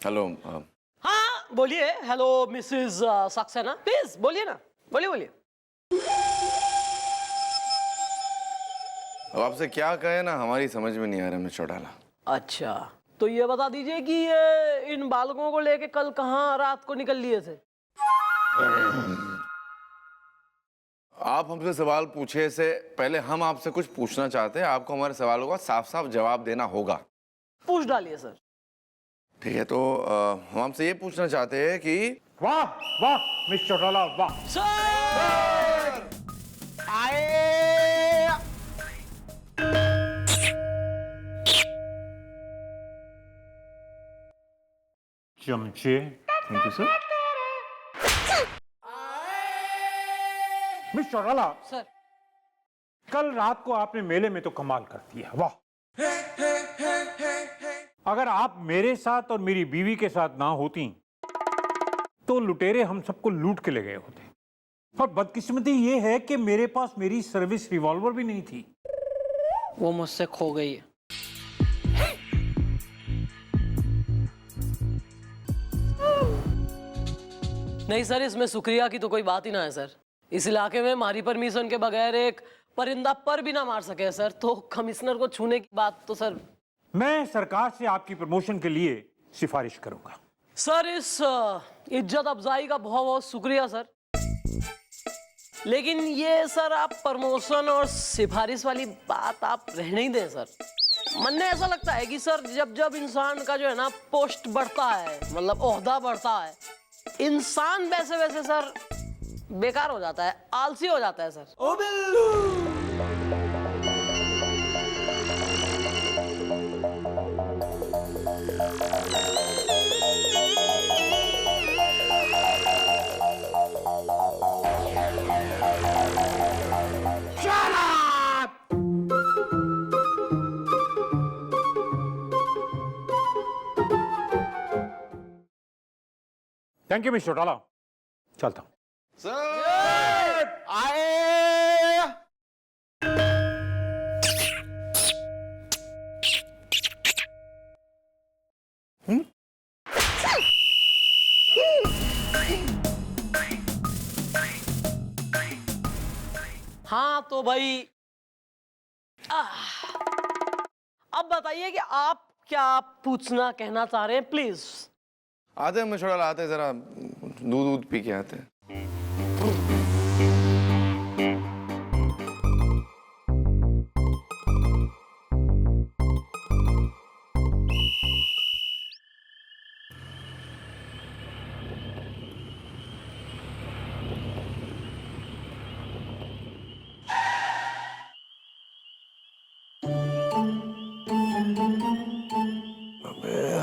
Hello. हाँ बोलिए। Hello Mrs Saxena, please बोलिए ना, बोलिए बोलिए। अब आपसे क्या कहे ना, हमारी समझ में नहीं आ रहा मिस्टर चौटाला। अच्छा, तो ये बता दीजिए कि ये इन बालकों को लेके कल कहाँ रात को निकल लिए थे? आप हमसे सवाल पूछे से पहले हम आपसे कुछ पूछना चाहते हैं। आपको हमारे सवालों का साफ साफ जवाब देना होगा। पूछ डालिए सर। ठीक है, तो हम आपसे ये पूछना चाहते हैं कि वाह वाह मिस चौटाला, वाह। सर आए चमचे। Thank you sir. Miss Chautala, sir कल रात को आपने मेले में तो कमाल कर दिया, वाह। अगर आप मेरे साथ और मेरी बीवी के साथ ना होती तो लुटेरे हम सबको लूट के ले गए होते। और बदकिस्मती ये है कि मेरे पास मेरी सर्विस रिवॉल्वर भी नहीं थी। वो मुझसे खो गई है। नहीं सर, इसमें शुक्रिया की तो कोई बात ही ना है सर। इस इलाके में हमारी परमिशन के बगैर एक परिंदा पर भी ना मार सके सर, तो कमिश्नर को छूने की बात तो सर। मैं सरकार से आपकी प्रमोशन के लिए सिफारिश करूंगा। सर इस इज्जत अफजाई का बहुत बहुत शुक्रिया सर, लेकिन ये सर आप प्रमोशन और सिफारिश वाली बात आप रहने ही दें सर। मन में ऐसा लगता है कि सर जब जब इंसान का जो है ना पोस्ट बढ़ता है, मतलब ओहदा बढ़ता है, इंसान वैसे वैसे सर बेकार हो जाता है, आलसी हो जाता है सर। ओ Billu. Thank you miss Chautala, चलता हूं। सर आए हाँ तो भाई अब बताइए कि आप क्या पूछना कहना चाह रहे हैं, प्लीज। आते हैं मिस्टर चौटाला, आते हैं, जरा दूध पी के आते हैं।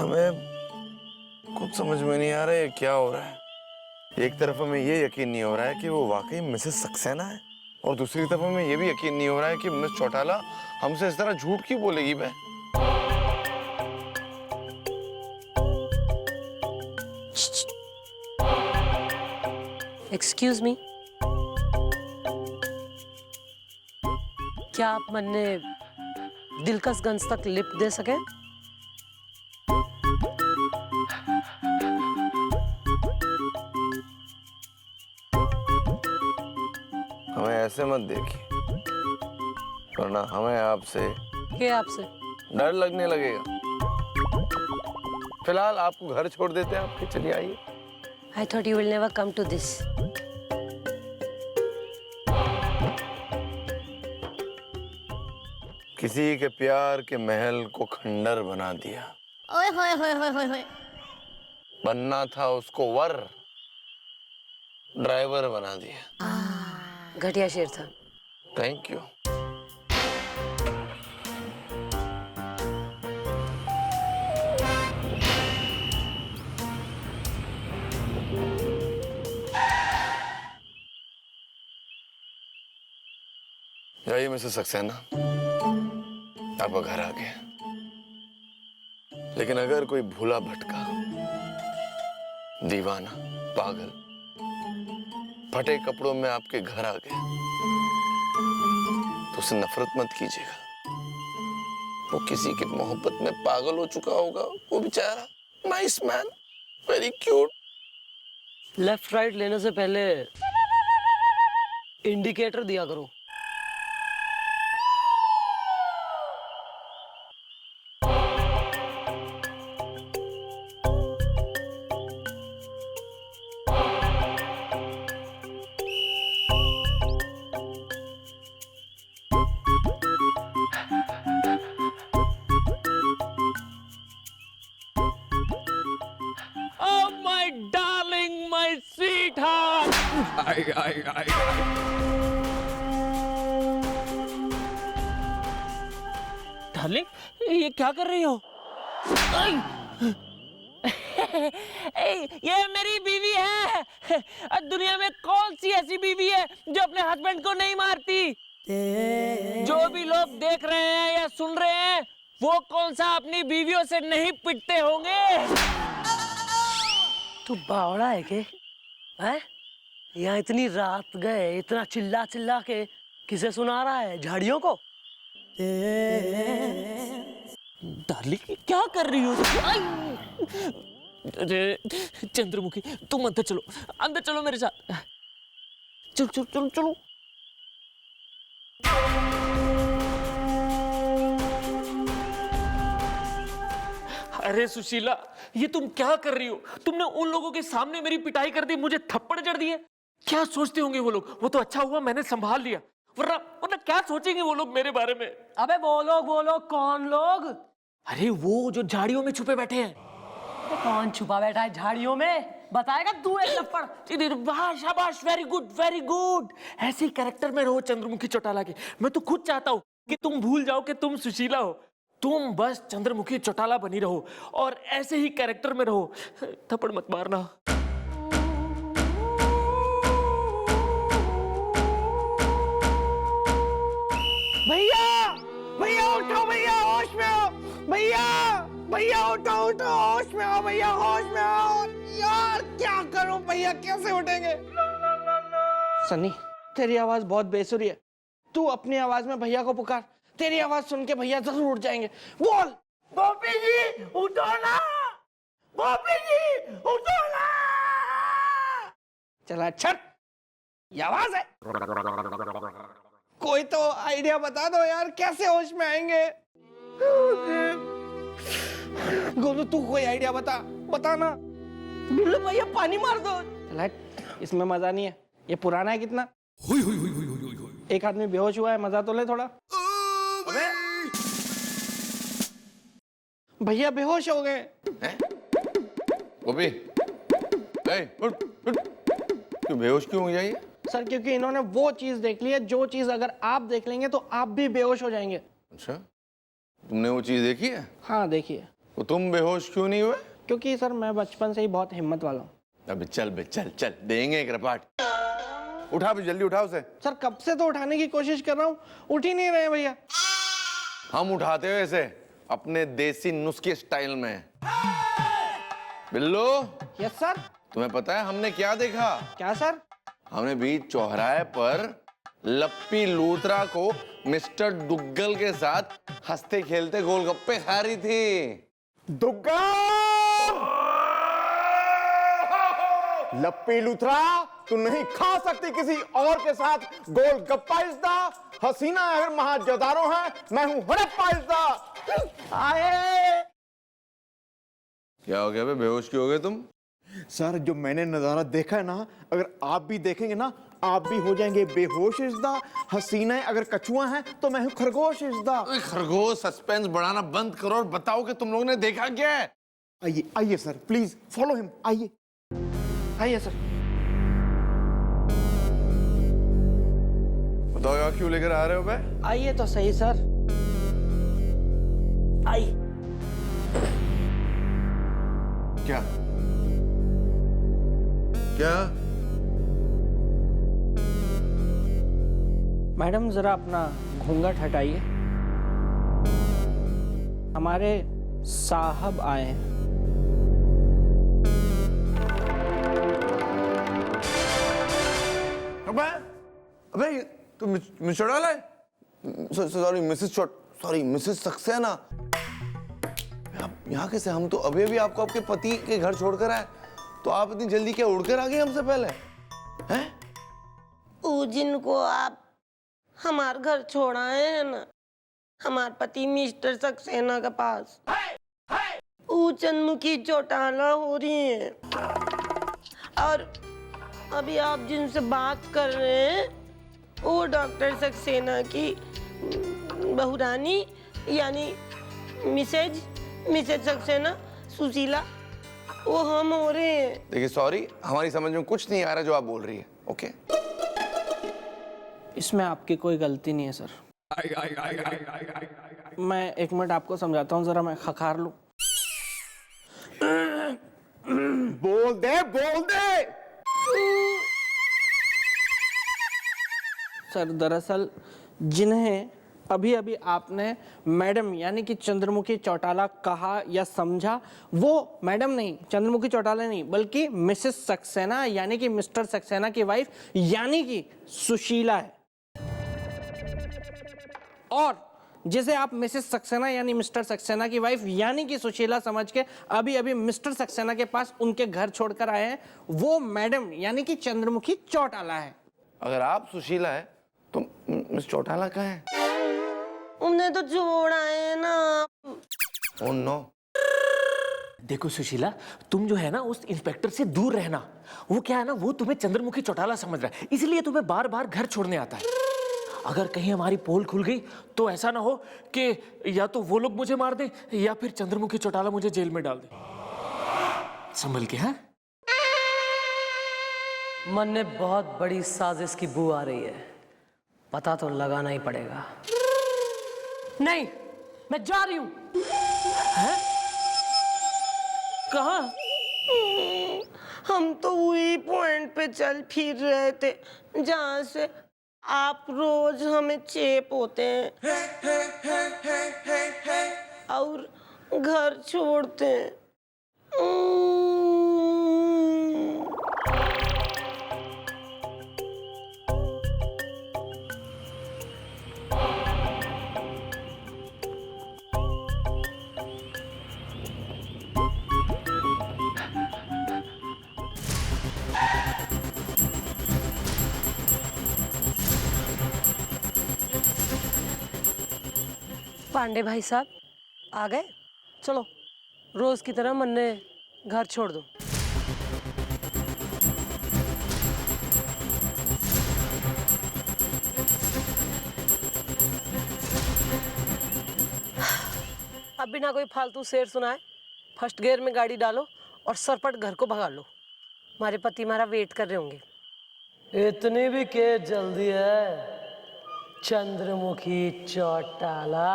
हमें कुछ समझ में नहीं आ रहा है क्या हो रहा है। एक तरफ हमें ये यकीन नहीं हो रहा है कि वो वाकई मिसेस सक्सेना है, और दूसरी तरफ हमें ये भी यकीन नहीं हो रहा है कि मिस चौटाला हमसे इस तरह झूठ क्यों बोलेगी। मैं एक्सक्यूज मी, क्या आप मन्ने दिलकश तक लिप दे सके? हमें ऐसे मत देखिए, वरना हमें आपसे आपसे डर लगने लगेगा। फिलहाल आपको घर छोड़ देते हैं, आपके चलिए आइए। I thought you will never come to this. किसी के प्यार के महल को खंडर बना दिया। ओए होए होए होए होए होए। बनना था उसको वर, ड्राइवर बना दिया। घटिया शेर था। Thank you. जाइए मिसेस सक्सेना, आपका घर आ गया। लेकिन अगर कोई भूला भटका, दीवाना, पागल, फटे कपड़ों में आपके घर आ गया, तो उससे नफरत मत कीजिएगा। वो किसी की मोहब्बत में पागल हो चुका होगा, वो बेचारा। Nice man, very cute. Left right लेने से पहले इंडिकेटर दिया करो। Oh my darling, my sweetheart. Darling, ये क्या कर रही हो? ये मेरी बीवी है। दुनिया में कौन सी ऐसी बीवी है जो अपने हस्बैंड को नहीं मारती? जो भी लोग देख रहे हैं या सुन रहे हैं, वो कौन सा अपनी बीवियों से नहीं पिटते होंगे? तू बावड़ा है के? हैं? यहाँ इतनी रात गए, इतना चिल्ला चिल्ला के किसे सुना रहा है? झाड़ियों को? डार्लिंग, क्या कर रही हो? अरे चंद्रमुखी, तुम अंदर चलो मेरे साथ। चलो चलो चलो चलो। अरे सुशीला, ये तुम क्या कर रही हो? तुमने उन लोगों के सामने मेरी पिटाई कर दी, मुझे थप्पड़ जड़ दिए। क्या सोचते होंगे वो लोग? वो तो अच्छा हुआ मैंने संभाल लिया, वरना वरना क्या सोचेंगे वो लोग मेरे बारे में? अबे वो लोग कौन लोग? अरे वो जो झाड़ियों में छुपे बैठे हैं। कौन छुपा बैठा है झाड़ियों में? बताएगा तू एक थप्पड़? वाह, शाबाश, वेरी गुड वेरी गुड। ऐसे ही कैरेक्टर में रहो चंद्रमुखी चौटाला के। मैं तो खुद चाहता हूँ कि तुम भूल जाओ कि तुम सुशीला हो। तुम बस चंद्रमुखी चौटाला बनी रहो और ऐसे ही कैरेक्टर में रहो। थप्पड़ मत मारना। भैया भैया उठो, भैया होश में आओ, भैया भैया उठो उठो, होश में आओ भैया, होश में आओ। यार क्या करूं भैया, कैसे उठेंगे? सनी, तेरी आवाज बहुत बेसुरी है, तू अपनी आवाज में भैया को पुकार, तेरी आवाज सुन के भैया जरूर उठ जाएंगे। बोल, गोपी जी उठो ना, गोपी जी उठो ना। चला छट, ये आवाज है। कोई तो आइडिया बता दो यार, कैसे होश में आएंगे? गोलू तू कोई आइडिया बता ना। गुल्लू भैया पानी मार दो। चला, इसमें मजा नहीं है, ये पुराना है कितना। एक आदमी बेहोश हुआ है, मजा तो ले थोड़ा। भैया बेहोश हो गए। गोपी, उठ उठ। क्यों बेहोश क्यों हो जाइए? सर क्योंकि इन्होंने वो चीज देख ली है जो चीज अगर आप देख लेंगे तो आप भी बेहोश हो जाएंगे। अच्छा, तुमने वो चीज देखी है? हाँ देखिए। तो तुम बेहोश क्यों नहीं हुए? क्योंकि सर मैं बचपन से ही बहुत हिम्मत वाला हूँ। अबे चल बे, चल चल, देंगे एक रपाट। उठा भी, जल्दी उठा उसे। सर कब से तो उठाने की कोशिश कर रहा हूँ, उठ ही नहीं रहे भैया। हम उठाते हुए ऐसे अपने देसी नुस्खे स्टाइल में। बिल्लो, यस सर। तुम्हें पता है हमने क्या देखा? क्या सर? हमने बीच चौराहे पर लप्पी लूथरा को मिस्टर दुग्गल के साथ हंसते खेलते गोलगप्पे खा रही थी। लप्पी लूथरा, तू नहीं खा सकती किसी और के साथ गोलगप्पा। इज्दा हसीना अगर महाजदारों है, मैं हूं हड़प्पा। इज्दा आए। क्या हो गया बे, बेहोश क्यों हो गए तुम? सर जो मैंने नजारा देखा है ना, अगर आप भी देखेंगे ना, आप भी हो जाएंगे बेहोश। इज्दा हसीना अगर कछुआ है तो मैं हूं खरगोश। इज्दा खरगोश, सस्पेंस बढ़ाना बंद करो और बताओ कि तुम लोगों ने देखा क्या है। आइए आइए सर, प्लीज फॉलो हिम। आइए आइए सर। बताओ यार, क्यों लेकर आ रहे हो बे? आइए तो सही सर। आइए। क्या क्या? मैडम जरा अपना घूंघट हटाइए, हमारे साहब आए हैं। अबे अबे तू मिस्टर डाला है? Sorry Mrs Saxena. आप यहाँ कैसे? हम तो अभी अभी आपको आपके पति के घर छोड़कर आए, तो आप इतनी जल्दी क्या उड़कर आ गए हमसे पहले? हैं? ऊ जिनको आप हमार घर छोड़ाए हैं ना, हमार पति मिस्टर सक्सेना के पास, ऊ चंद्रमुखी चौटाला हो रही है। और अभी आप जिनसे बात कर रहे हैं वो डॉक्टर सक्सेना की बहुरानी यानी मिसेज सक्सेना सुशीला, वो हम हो रहे हैं। देखिए सॉरी, हमारी समझ में कुछ नहीं आ रहा जो आप बोल रही है। ओके? इसमें आपकी कोई गलती नहीं है सर। मैं 1 मिनट आपको समझाता हूँ, जरा मैं खखार लूं। बोल दे बोल दे। सर दरअसल जिन्हें अभी अभी आपने मैडम यानी कि चंद्रमुखी चौटाला कहा या समझा, वो मैडम नहीं, चंद्रमुखी चौटाला नहीं, बल्कि मिसेस सक्सेना यानी कि मिस्टर सक्सेना की वाइफ यानी कि सुशीला है। और जिसे आप मिसेस सक्सेना यानी मिस्टर सक्सेना की वाइफ यानी कि सुशीला समझ के अभी अभी मिस्टर सक्सेना के पास उनके घर छोड़कर आए हैं, वो मैडम यानी कि चंद्रमुखी चौटाला है। अगर आप सुशीला है तो मिस चौटाला कहाँ है? उन्हें तो छोड़ आए ना। Oh no. देखो सुशीला, तुम जो है ना उस इंस्पेक्टर से दूर रहना। वो क्या है ना, वो तुम्हें चंद्रमुखी चौटाला समझ रहा है, इसलिए तुम्हें बार बार घर छोड़ने आता है। अगर कहीं हमारी पोल खुल गई तो ऐसा ना हो कि या तो वो लोग मुझे मार दे या फिर चंद्रमुखी चौटाला मुझे जेल में डाल दे। संभल के। हाँ, मन में बहुत बड़ी साजिश की बू आ रही है, पता तो लगाना ही पड़ेगा। नहीं, मैं जा रही हूं। कहाँ? हम तो वही पॉइंट पे चल फिर रहे थे जहाँ से आप रोज हमें चेप होते हैं और घर छोड़ते हैं। पांडे भाई साहब आ गए? चलो रोज की तरह मन्ने घर छोड़ दो। अब बिना कोई फालतू शेर सुनाए फर्स्ट गियर में गाड़ी डालो और सरपट घर को भगा लो। हमारे पति हमारा वेट कर रहे होंगे। इतनी भी के जल्दी है चंद्रमुखी चौटाला?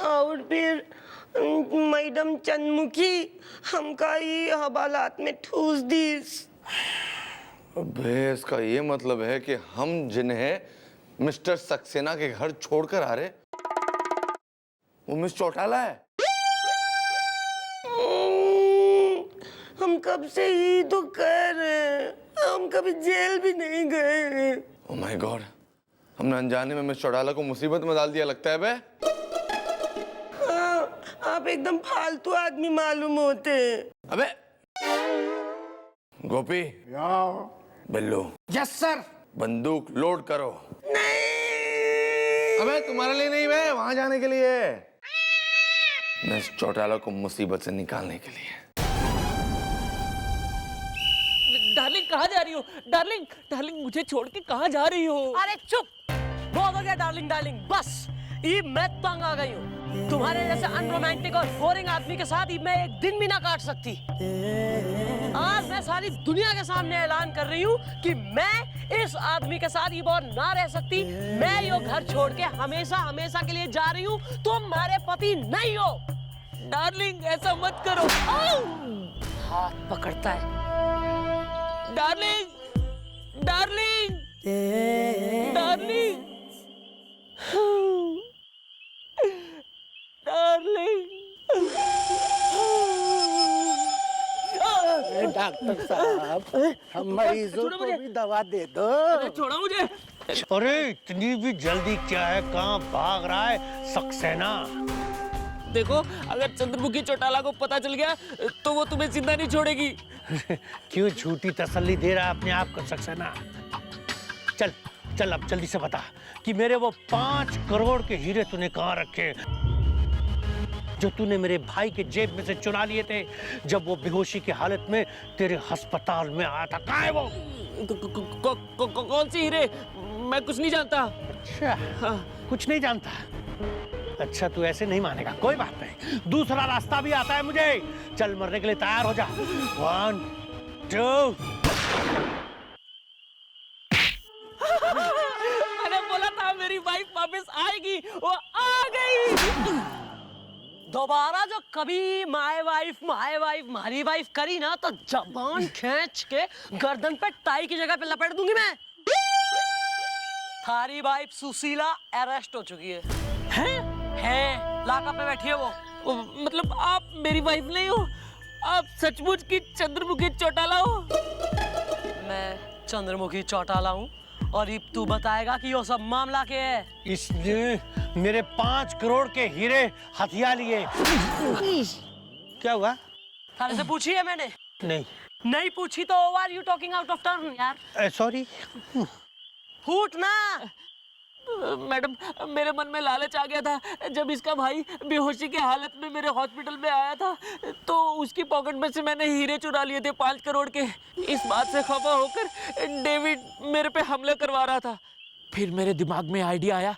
और फिर मैडम चंद्रमुखी हमका ही हवालात में ठूस दी। अबे इसका ये मतलब है कि हम जिन्हें मिस्टर सक्सेना के घर छोड़कर आ रहे वो मिस चौटाला है। हम कब से ही तो कह रहे हैं, हम कभी जेल भी नहीं गए। ओह माय गॉड, हमने अनजाने में मिस चौटाला को मुसीबत में डाल दिया लगता है। बे आप एकदम फालतू आदमी मालूम होते हैं। अबे गोपी, बिल्लू, यस सर। बंदूक लोड करो। नहीं। अबे तुम्हारे लिए नहीं बे, वहां जाने के लिए, मिस चौटाला को मुसीबत से निकालने के लिए। डार्लिंग कहाँ जा रही हो? डार्लिंग, डार्लिंग मुझे छोड़ के कहाँ जा रही हो? अरे चुप, बहुत हो गया डार्लिंग डार्लिंग, बस ये मैं तंग आ गई हूँ। तुम्हारे जैसे अनरोमांटिक और बोरिंग आदमी के साथ मैं एक दिन भी ना काट सकती। आज मैं सारी दुनिया के सामने ऐलान कर रही हूँ कि मैं इस आदमी के साथ ये बहुत ना रह सकती। मैं ये घर छोड़ के हमेशा हमेशा के लिए जा रही हूँ। तुम हमारे पति नहीं हो। डार्लिंग ऐसा मत करो। हाथ पकड़ता है। Darling, darling, darling, darling. Doctor साहब, हम मरीजों को भी दवा दे दो। अरे छोड़ो मुझे। अरे इतनी भी जल्दी क्या है, कहाँ भाग रहा है सक्सेना? देखो, अगर चंद्रमुखी चौटाला को पता चल गया तो वो तुम्हें जिंदा नहीं छोड़ेगी। क्यों झूठी तसल्ली दे रहा है अपने आप को सक्सेना? चल चल अब जल्दी से बता कि मेरे वो 5 करोड़ के हीरे तूने कहाँ रखे, जो तूने मेरे भाई के जेब में से चुरा लिए थे जब वो बेहोशी की हालत में तेरे अस्पताल में आया था। कहाँ है वो? कौन सी हीरे? मैं कुछ नहीं जानता। अच्छा, कुछ नहीं जानता? अच्छा, तू ऐसे नहीं मानेगा, कोई बात नहीं, दूसरा रास्ता भी आता है मुझे। चल, मरने के लिए तैयार हो जा। 1 2। मैंने बोला था मेरी वाइफ वापस आएगी, वो आ गई। दोबारा जो कभी माय वाइफ मारी वाइफ करी ना, तो जबान खींच के गर्दन पे टाई की जगह पे लपेट दूंगी मैं। थारी वाइफ सुशीला अरेस्ट हो चुकी है। हैं लाका पे बैठी है वो। मतलब आप मेरी वाइफ नहीं हो? आप सचमुच की चंद्रमुखी चौटाला हो? मैं चंद्रमुखी चौटाला हूँ, और अब तू बताएगा कि वो सब मामला क्या है। इसने मेरे 5 करोड़ के हीरे हथिया लिए। क्या हुआ? थाने से पूछी है मैंने? नहीं पूछी तो are you talking out of turn यार? सॉरी। फूट ना। मैडम, मेरे मन में लालच आ गया था जब इसका भाई बेहोशी की हालत में मेरे हॉस्पिटल में आया था, तो उसकी पॉकेट में से मैंने हीरे चुरा लिए थे 5 करोड़ के। इस बात से खफा होकर डेविड मेरे पे हमला करवा रहा था। फिर मेरे दिमाग में आइडिया आया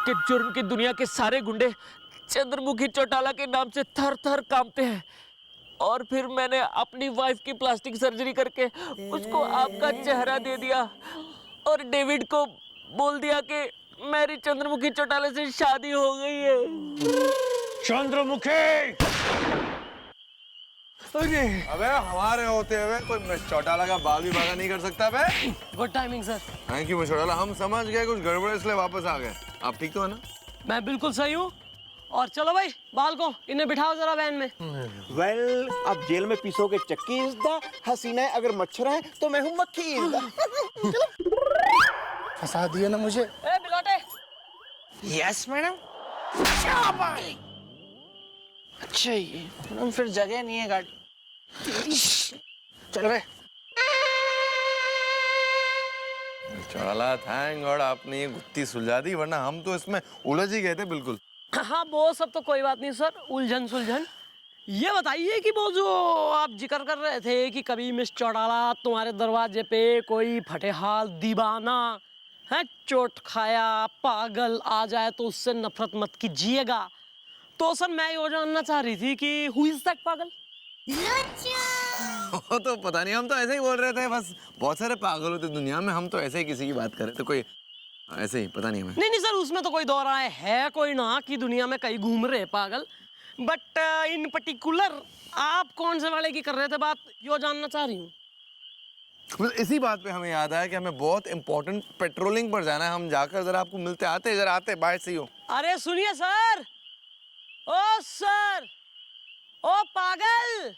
कि जुर्म की दुनिया के सारे गुंडे चंद्रमुखी चौटाला के नाम से थर थर कांपते हैं, और फिर मैंने अपनी वाइफ की प्लास्टिक सर्जरी करके उसको आपका चेहरा दे दिया, और डेविड को बोल दिया कि मेरी चंद्रमुखी चौटाले से शादी हो गई है। चंद्रमुखी! अरे अबे हमारे होते हुए कोई मिस चौटाला का बाल भी भागा नहीं कर सकता बे। Good timing sir. Thank you miss Chautala, हम समझ गए कुछ गड़बड़ इसलिए वापस आ गए। आप ठीक तो है ना? मैं बिल्कुल सही हूँ। और चलो भाई, बाल को इन्हें बिठाओ जरा वैन में। वेल, अब जेल में पीसोगे चक्की इज द हसीना है, अगर मच्छर है तो मैं हूँ मक्खी इज द। फंसा दिया ना मुझे। ए बिलोटे। Yes madam. अच्छा, ये मैडम फिर जगह नहीं है गाड़ी। चल रहे। चौटाला, थैंक गॉड आपने ये गुत्थी सुलझा दी, वरना हम तो इसमें उलझ ही गए थे बिल्कुल। हाँ वो सब तो कोई बात नहीं सर, उलझन सुलझन। ये बताइए कि वो जो आप जिक्र कर रहे थे कि कभी मिस चौटाला तुम्हारे दरवाजे पे कोई फटेहाल दीवाना है, चोट खाया पागल आ जाए तो उससे नफरत मत कीजिएगा। तो सर मैं ये जानना चाह रही थी कि हु इज दैट पागल? वो तो पता नहीं, हम तो ऐसे ही बोल रहे थे, बस बहुत सारे पागल होते दुनिया में, हम तो ऐसे ही किसी की बात कर रहे थे, कोई ऐसे ही, पता नहीं हमें। नहीं सर, उसमें तो कोई दो राय है कोई ना कि दुनिया में कई घूम रहे पागल, बट इन पर्टिकुलर आप कौन से वाले की कर रहे थे बात, यो जानना चाह रही हूँ। इसी बात पे हमें याद आया कि हमें बहुत इंपॉर्टेंट पेट्रोलिंग पर जाना है, हम जाकर जरा आपको मिलते आते, जरा आते, बाय सी यू। अरे सुनिए सर, ओ सर, ओ पागल,